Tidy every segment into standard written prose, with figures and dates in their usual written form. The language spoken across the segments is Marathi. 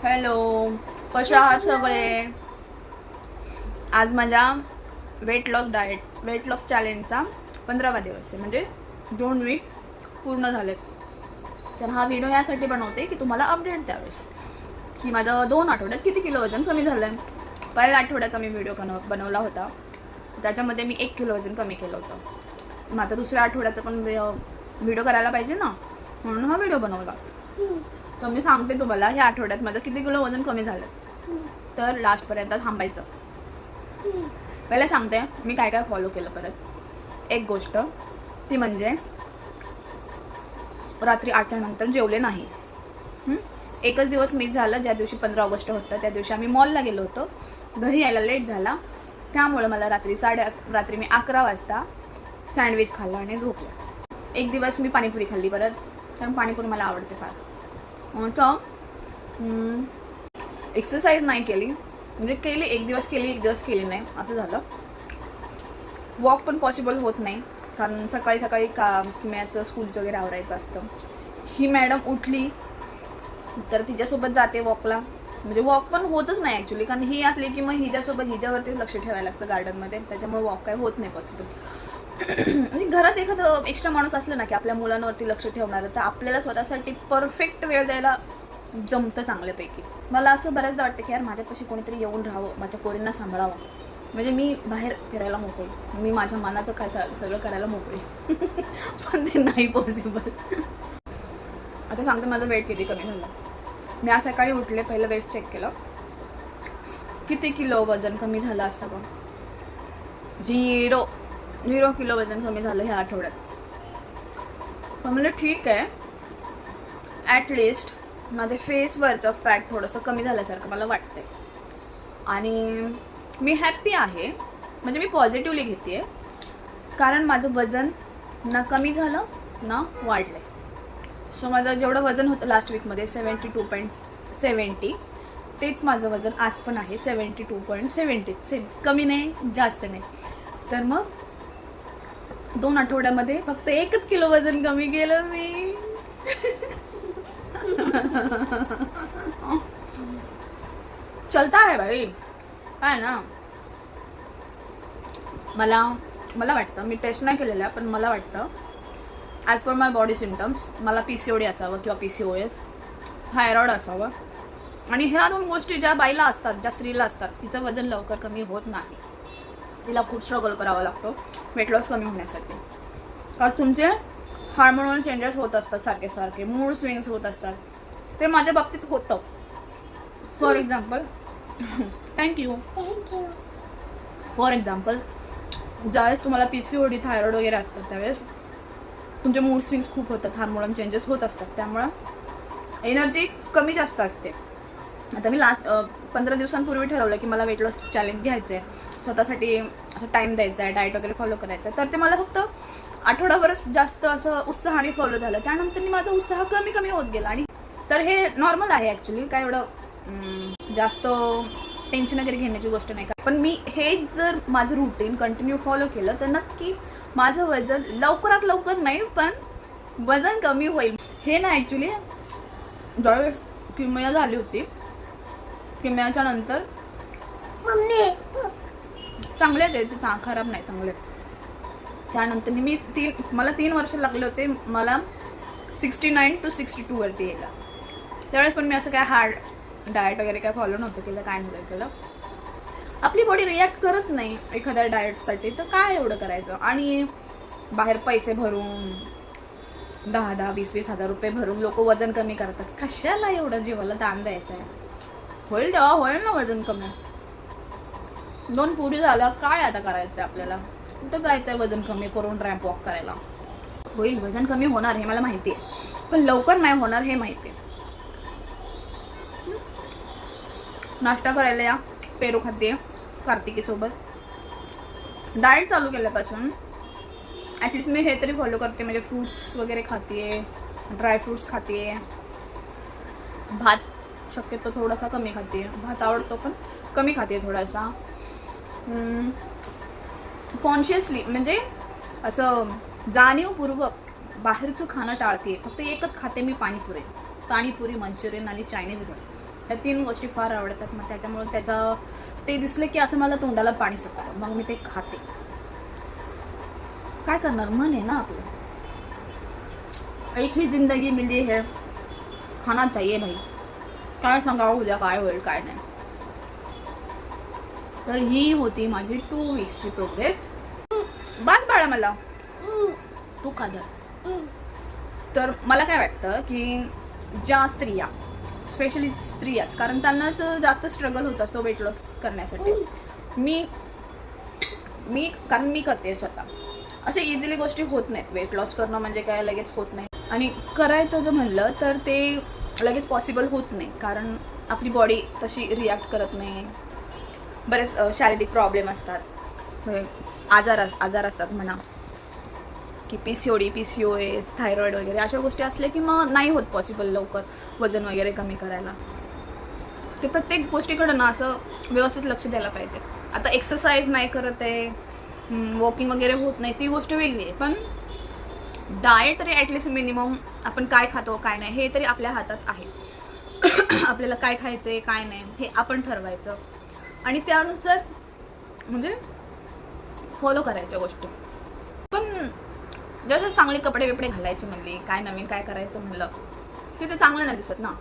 हॅलो, कशा आहात सगळे? आज माझ्या वेट लॉस चॅलेंजचा 15वा दिवस आहे, म्हणजे 2 वीक पूर्ण झालेत. तर हा व्हिडिओ यासाठी बनवते की तुम्हाला अपडेट द्यावेस की माझं 2 आठवड्यात किती किलो वजन कमी झालं आहे. पहिल्या आठवड्याचा मी व्हिडिओ बनवला होता, त्याच्यामध्ये मी 1 किलो वजन कमी केलं होतं. मग आता दुसऱ्या आठवड्याचा पण व्हिडिओ करायला पाहिजे ना, म्हणून हा व्हिडिओ बनवला. तर मी सांगते तुम्हाला ह्या आठवड्यात माझं किती किलो वजन कमी झालं, तर लास्टपर्यंत थांबायचं. पहिले सांगते मी काय काय फॉलो केलं. परत एक गोष्ट ती म्हणजे रात्री 8च्या नंतर जेवले नाही. एकच दिवस मिस झालं, ज्या दिवशी 15 ऑगस्ट होतं त्या दिवशी आम्ही मॉलला गेलो होतो. घरी यायला लेट झाला, त्यामुळे मला रात्री मी 11 वाजता सँडविच खाल्ला आणि झोपला. एक दिवस मी पाणीपुरी खाल्ली परत, कारण पाणीपुरी मला आवडते फार. तर एक्सरसाइज नाही केली, म्हणजे केली एक दिवस केली नाही, असं झालं. वॉक पण पॉसिबल होत नाही, कारण सकाळी किम्याचं स्कूलचं वगैरे आवरायचं असतं. ही मॅडम उठली तर तिच्यासोबत जाते वॉकला, म्हणजे वॉक पण होतच नाही ॲक्च्युली, कारण ही असली की मग हिच्यावरतीच लक्ष ठेवायला लागतं गार्डनमध्ये, त्याच्यामुळे वॉक काय होत नाही पॉसिबल. म्हणजे घरात एखादं एक्स्ट्रा माणूस असलं ना की आपल्या मुलांवरती लक्ष ठेवणारं, तर आपल्याला स्वतःसाठी परफेक्ट वेळ द्यायला जमतं चांगल्यापैकी. मला असं बऱ्याचदा वाटतं की यार माझ्यापाशी कोणीतरी येऊन राहावं, माझ्या पोरींना सांभाळावं, म्हणजे मी बाहेर फिरायला मोकळी, मी माझ्या मनाचं काय सगळं करायला मोकळी. पण ते नाही पॉसिबल. आता सांगते माझं वेट किती कमी झालं. मी आज सकाळी उठले, पहिलं वेट चेक केलं, किती किलो वजन कमी झालं असं बघ. 0 किलो वजन कमी झालं ह्या आठवड्यात. पण म्हणजे ठीक आहे, ॲटलिस्ट माझ्या फेसवरचं फॅट थोडंसं कमी झाल्यासारखं मला वाटतंय. आणि मी हॅप्पी आहे, म्हणजे मी पॉझिटिव्हली घेते आहे, कारण माझं वजन ना कमी झालं ना वाढलं. सो माझं जेवढं वजन होतं लास्ट वीकमध्ये 72.70, तेच माझं वजन आज पण आहे 72.70. सेम, कमी नाही जास्त नाही. तर मग 2 आठवड्यामध्ये फक्त 1 किलो वजन कमी केलं मी. चलता है भाई, काय ना. मला वाटतं, मी टेस्ट नाही केलेल्या, पण मला वाटतं ॲज पर माय बॉडी सिम्टम्स मला PCOD असावं किंवा PCOS, थायरॉइड असावं. आणि ह्या 2 गोष्टी ज्या बाईला असतात, ज्या स्त्रीला असतात, तिचं वजन लवकर कमी होत नाही. तिला खूप स्ट्रगल करावा लागतो वेट लॉस कमी होण्यासाठी, कारण तुमचे हार्मोनल चेंजेस होत असतात सारखे, मूड स्विंग्स होत असतात. ते माझ्या बाबतीत होतं. For example thank you. For example ज्यावेळेस तुम्हाला PCOD थायरॉइड वगैरे असतात, त्यावेळेस तुमचे मूड स्विंग्स खूप होतात, हार्मोनल चेंजेस होत असतात, त्यामुळं एनर्जी कमी जास्त असते. आता मी लास्ट 15 दिवसांपूर्वी ठरवलं की मला वेट लॉस चॅलेंज घ्यायचं आहे, स्वतःसाठी असं टाईम द्यायचा आहे, डाएट वगैरे फॉलो करायचं आहे. तर ते मला फक्त आठवडाभरच जास्त असं उत्साहाने फॉलो झालं, त्यानंतर माझा उत्साह कमी होत गेला. आणि तर हे नॉर्मल आहे ॲक्च्युली, काय एवढं जास्त टेन्शन वगैरे घेण्याची गोष्ट नाही. पण मी हे जर माझं रुटीन कंटिन्यू फॉलो केलं तर नक्की माझं वजन लवकरात लवकर नाही, पण वजन कमी होईल. हे ना ॲक्च्युली ज्यावेळेस किमया झाली होती, किमयाच्या नंतर चांगले आहेत ते, खराब नाही, चांगले. त्यानंतर मला 3 वर्ष लागले होते मला 69 to 62 वरती यायला. त्यावेळेस पण मी असं काय हार्ड डाएट वगैरे काय फॉलो नव्हतं केलं, काय नव्हतं केलं. आपली बॉडी रिॲक्ट करत नाही एखाद्या डाएटसाठी, तर काय एवढं करायचं. आणि बाहेर पैसे भरून 10,000, 20,000 हजार रुपये भरून लोक वजन कमी करतात. कशाला एवढं जीवाला दान द्यायचं आहे? होईल तेव्हा होईल ना वजन कमी. 2 पुरी झाल्या, काय आता करायचं आहे आपल्याला? कुठं जायचं आहे वजन कमी करून रॅम्प वॉक करायला? होईल, वजन कमी होणार हे मला माहिती आहे, पण लवकर नाही होणार हे माहिती आहे. नाश्ता करायला या, पेरू खाते कार्तिकीसोबत. डाएट चालू केल्यापासून ॲटलिस्ट मी हे तरी फॉलो करते, म्हणजे फ्रूट्स वगैरे खाते, ड्रायफ्रूट्स खाते, भात शक्यतो थोडासा कमी खाते, भात आवडतो पण कमी खाते थोडासा. कॉन्शियसली, म्हणजे असं जाणीवपूर्वक बाहेरचं खाणं टाळते. फक्त एकच खाते मी, पाणीपुरी, मंचुरियन आणि चायनीज घर. ह्या 3 गोष्टी फार आवडतात. मग त्याच्यामुळे ते दिसले की असं मला तोंडाला पाणी सुटतं, मग मी ते खाते. काय करणार, मन आहे ना आपलं. एक ही जिंदगी मिली है, खाना चाहिए भाई. काय सांगावं उद्या काय होईल काय नाही. तर ही होती माझी 2 वीक्सची प्रोग्रेस. बस बाळा मला तू खादर. तर मला काय वाटतं की ज्या स्त्रिया, स्पेशली स्त्रियाच, कारण त्यांनाच जास्त स्ट्रगल होत असतो वेट लॉस करण्यासाठी. कारण मी करते स्वतः. असे इझिली गोष्टी होत नाहीत. वेट लॉस करणं म्हणजे काय लगेच होत नाही, आणि करायचं जर म्हणलं तर ते लगेच पॉसिबल होत नाही, कारण आपली बॉडी तशी रिॲक्ट करत नाही. बरेच शारीरिक प्रॉब्लेम असतात, आजार असतात म्हणा, की PCOD, PCOS, थायरॉईड वगैरे अशा गोष्टी असल्या की मग नाही होत पॉसिबल लवकर वजन वगैरे कमी करायला. ते प्रत्येक गोष्टीकडं ना असं व्यवस्थित लक्ष द्यायला पाहिजे. आता एक्सरसाइज नाही करत आहे, वॉकिंग वगैरे होत नाही, ती गोष्ट वेगळी आहे. पण डाएट तरी ॲटलिस्ट मिनिमम आपण काय खातो काय नाही हे तरी आपल्या हातात आहे. आपल्याला काय खायचं आहे काय नाही हे आपण ठरवायचं, आणि त्यानुसार म्हणजे फॉलो करायच्या गोष्टी. पण जसं चांगले कपडे बिपडे घालायचे म्हणले, काय नवीन काय करायचं म्हणलं की ते चांगलं नाही दिसत ना.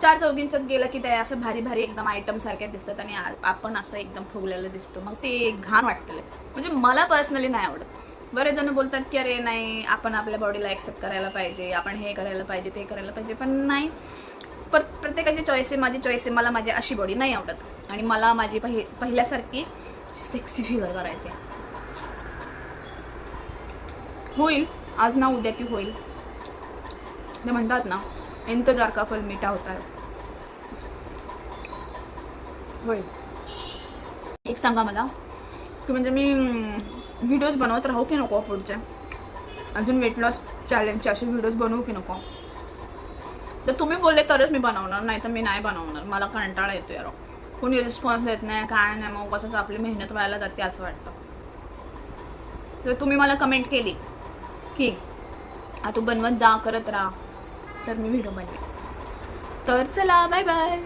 4 चौघींच्यात गेलं की ते अशा भारी भारी एकदम आयटम सारख्या दिसतात, आणि आपण असं एकदम फुगलेलं दिसतो. मग ते घाण वाटतं. म्हणजे मला पर्सनली नाही आवडत. बरेच जण बोलतात की अरे नाही, आपण आपल्या बॉडीला ॲक्सेप्ट करायला पाहिजे, आपण हे करायला पाहिजे ते करायला पाहिजे. पण नाही, प्रत्येकाची चॉईस आहे. माझी चॉईस आहे. मला माझी अशी बॉडी नाही आवडत, आणि मला माझी पहिल्यासारखी सेक्सी फिगर करायची. होईल आज ना उद्या की होईल. ते म्हणतात ना, इंतजार का फल मीठा होता है. होईल. एक सांगा मला की म्हणजे मी व्हिडिओज बनवत राहू की नको पुढचे, अजून वेट लॉस चॅलेंजचे असे व्हिडिओज बनवू की नको. तर तुम्ही बोलले तरच मी बनवणार, नाही तर मी नाही बनवणार. मला कंटाळा येतो यार, कोणी रिस्पॉन्स देत नाही काय नाही, मग कसं आपली मेहनत व्हायला जाते असं वाटतं. तर तुम्ही मला कमेंट केली की तू बनवत जा, करत राहा, तर मी व्हिडिओ बनवेन. तर चला, बाय बाय.